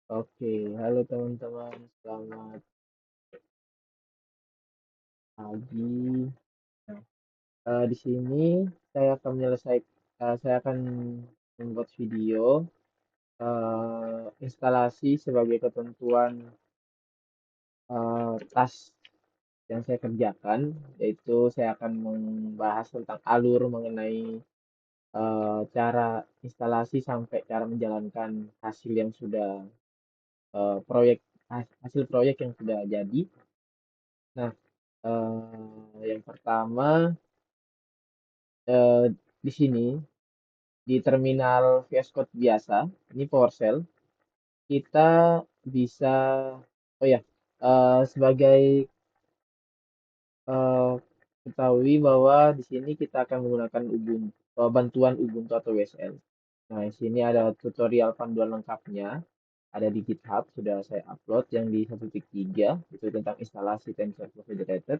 Oke, halo teman-teman, selamat pagi. Nah, di sini saya akan membuat video instalasi sebagai ketentuan tas yang saya kerjakan, yaitu saya akan membahas tentang alur mengenai cara instalasi sampai cara menjalankan hasil yang sudah proyek hasil proyek yang sudah jadi. Nah, yang pertama eh, di sini di terminal VS Code biasa, ini PowerShell, kita bisa, oh ya, sebagai eh, ketahui bahwa di sini kita akan menggunakan bantuan Ubuntu atau WSL. Nah, di sini ada tutorial panduan lengkapnya, ada di GitHub, sudah saya upload yang di 1.3, itu tentang instalasi TensorFlow Federated,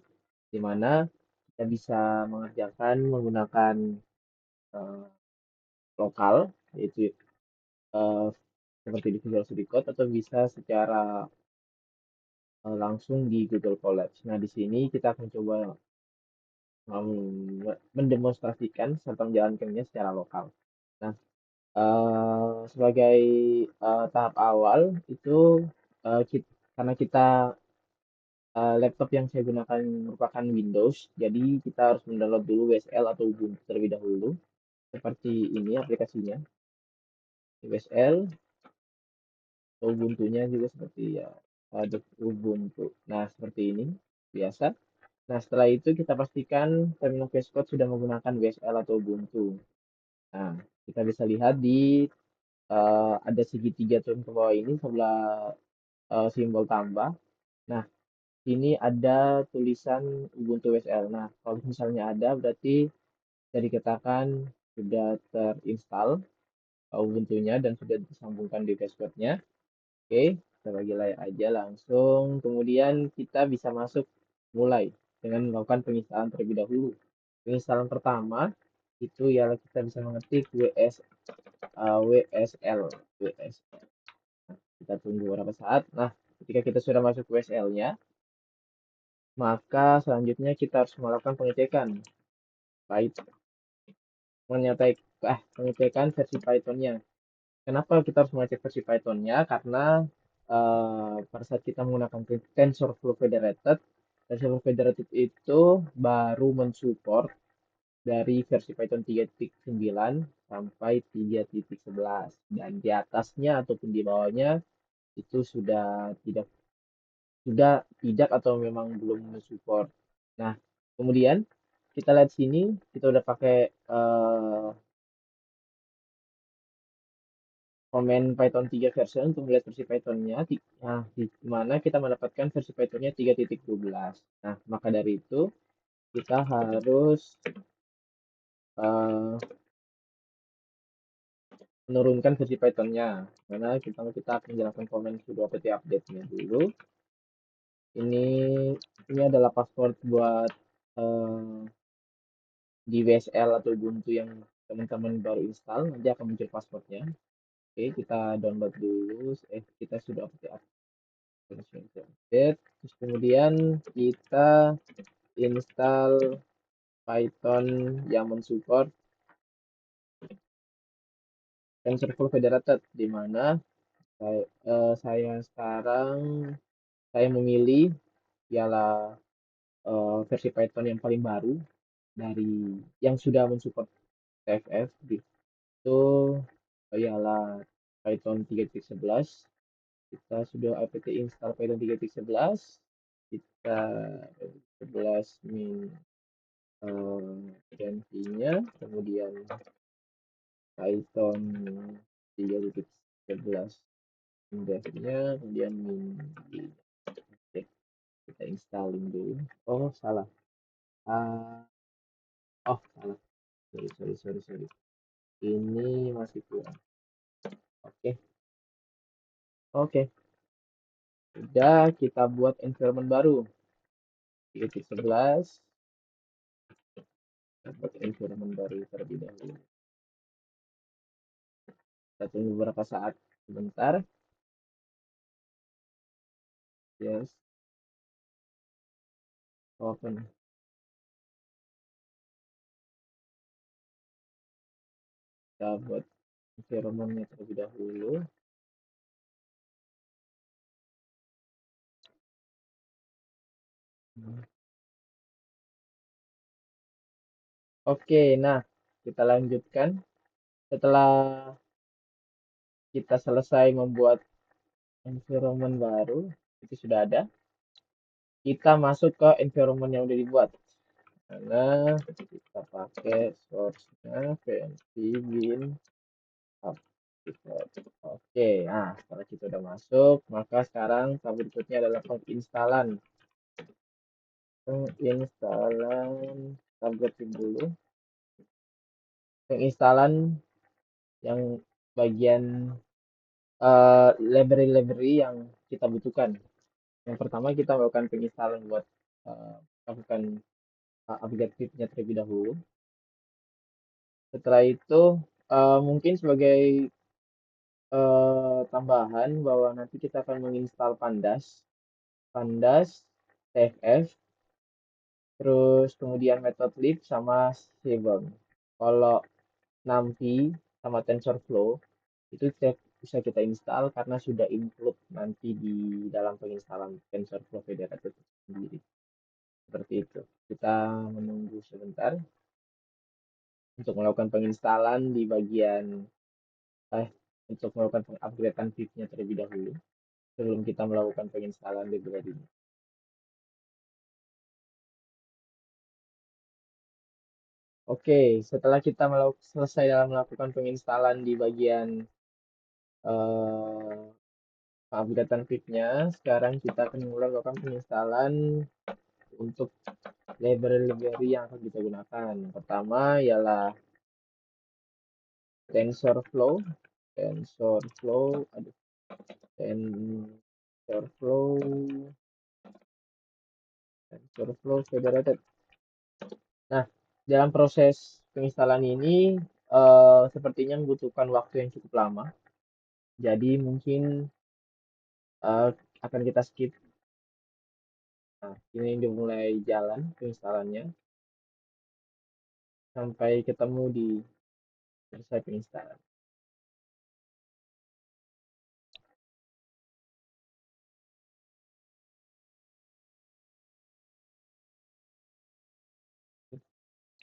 di mana kita bisa mengerjakan menggunakan eh, lokal, yaitu eh, seperti di Visual Studio Code atau bisa secara langsung di Google Colabs. Nah, di sini kita akan coba mendemonstrasikan serta menjalankannya secara lokal. Nah, sebagai tahap awal itu karena kita laptop yang saya gunakan merupakan Windows, jadi kita harus mendownload dulu WSL atau Ubuntu terlebih dahulu. Seperti ini aplikasinya, WSL atau Ubuntunya juga seperti ya ada Ubuntu. Nah, seperti ini biasa. Nah, setelah itu kita pastikan terminal VS Code sudah menggunakan WSL atau Ubuntu. Nah, kita bisa lihat di ada segitiga turun ke bawah ini sebelah simbol tambah. Nah, ini ada tulisan Ubuntu WSL. Nah, kalau misalnya ada berarti bisa dikatakan sudah terinstall Ubuntunya dan sudah disambungkan di VS Code-nya. Oke, kita bagi layar aja langsung. Kemudian kita bisa masuk mulai dengan melakukan penginstalan terlebih dahulu. Penginstalan pertama itu ialah kita bisa mengetik WSL. Kita tunggu beberapa saat. Nah, ketika kita sudah masuk WSL-nya, maka selanjutnya kita harus melakukan pengecekan Python, pengecekan versi Python-nya. Kenapa kita harus mengecek versi Python-nya? Karena pada saat kita menggunakan TensorFlow Federated, TensorFlow Federated itu baru mensupport dari versi Python 3.9 sampai 3.11 dan di atasnya ataupun di bawahnya itu sudah tidak atau memang belum mensupport. Nah, kemudian kita lihat sini kita udah pakai komen Python 3 version untuk melihat versi Python-nya. Nah, di mana kita mendapatkan versi Python-nya 3.12. Nah, maka dari itu kita harus eh, menurunkan versi Python-nya. Karena kita akan menjalankan komen sudo apt update-nya dulu. Ini ini adalah password buat eh, di WSL atau Ubuntu yang teman-teman baru install. Nanti akan muncul passwordnya. Oke, kita download dulu. Kita sudah update. Terus kemudian kita install Python yang mensupport TensorFlow Federated, di mana saya sekarang memilih ialah versi Python yang paling baru dari yang sudah mensupport TFF itu ialah Python 3.11. Kita sudah apt install Python 3.11. Kita 11 min gantinya, kemudian Python 3.11 indexnya, kemudian min. Oke, kita installing dulu. Oh, salah. Ah, oh, salah. Sorry. Ini masih kurang. Oke, oke. Sudah kita buat environment baru. 3.11. Kita buat environment baru terlebih dahulu. Kita tunggu beberapa saat. Sebentar. Yes, open. Kita buat environment-nya terlebih dahulu. Oke, nah kita lanjutkan. Setelah kita selesai membuat environment baru, itu sudah ada. Kita masuk ke environment yang udah dibuat. Karena kita pakai source-nya fancy bin up. Oke, nah setelah kita udah masuk, maka sekarang tahap berikutnya adalah penginstalan. Penginstalan, kita buatin dulu. Penginstalan yang bagian library-library yang kita butuhkan. Yang pertama kita melakukan penginstalan buat melakukan upgrade nya terlebih dahulu. Setelah itu mungkin sebagai tambahan bahwa nanti kita akan menginstal Pandas, Pandas, TFF, terus kemudian Matplotlib sama Seaborn. Kalau NumPy sama TensorFlow itu bisa kita install karena sudah include nanti di dalam penginstalan TensorFlow Federated sendiri. Seperti itu. Kita menunggu sebentar untuk melakukan penginstalan di bagian eh, untuk melakukan pengupgradean VIP-nya terlebih dahulu sebelum kita melakukan penginstalan library. Oke, setelah kita selesai dalam melakukan penginstalan di bagian eh, pengupgradean VIP-nya, sekarang kita akan mulai melakukan penginstalan untuk library yang akan kita gunakan. Pertama ialah TensorFlow, TensorFlow, aduh, TensorFlow, TensorFlow Federated. Nah, dalam proses penginstalan ini sepertinya membutuhkan waktu yang cukup lama. Jadi mungkin eh, akan kita skip. Nah, ini dimulai jalan penginstalannya sampai ketemu di selesai penginstalan.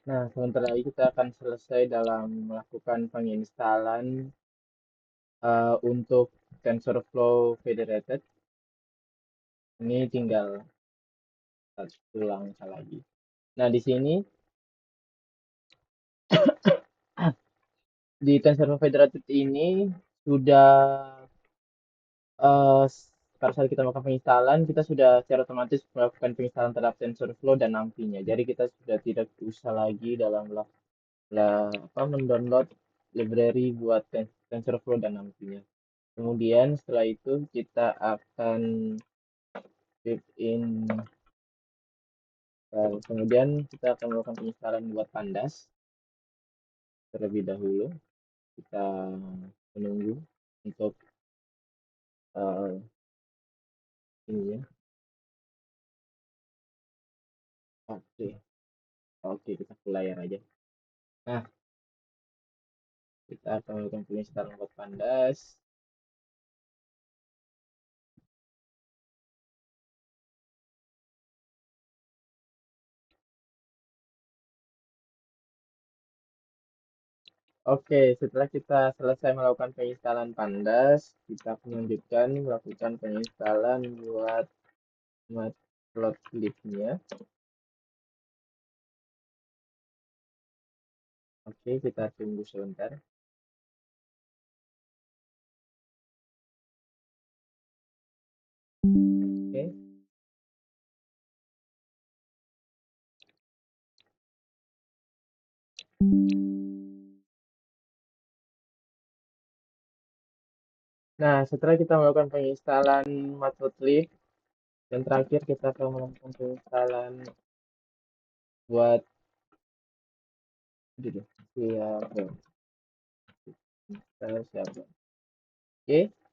Nah, sementara lagi kita akan selesai dalam melakukan penginstalan untuk TensorFlow Federated. Ini tinggal satu langkah lagi. Nah, di sini di TensorFlow Federated ini sudah eh, pada saat kita melakukan penginstalan, kita sudah secara otomatis melakukan penginstalan terhadap TensorFlow dan NumPy-nya. Jadi kita sudah tidak usah lagi dalam mendownload library buat TensorFlow dan NumPy-nya. Kemudian setelah itu kita akan fit in kemudian kita akan melakukan penginstalan buat Pandas terlebih dahulu. Kita menunggu untuk uh, ini ya. Oke, oke kita ke layar aja. Nah, kita akan melakukan penginstalan buat Pandas. Oke, setelah kita selesai melakukan penginstalan Pandas, kita akan lanjutkan melakukan penginstalan buat Matplotlib-nya. Oke, kita tunggu sebentar. Oke. Nah, setelah kita melakukan penginstalan Matplotlib, dan terakhir kita akan melakukan penginstalan buat siapa? Oke.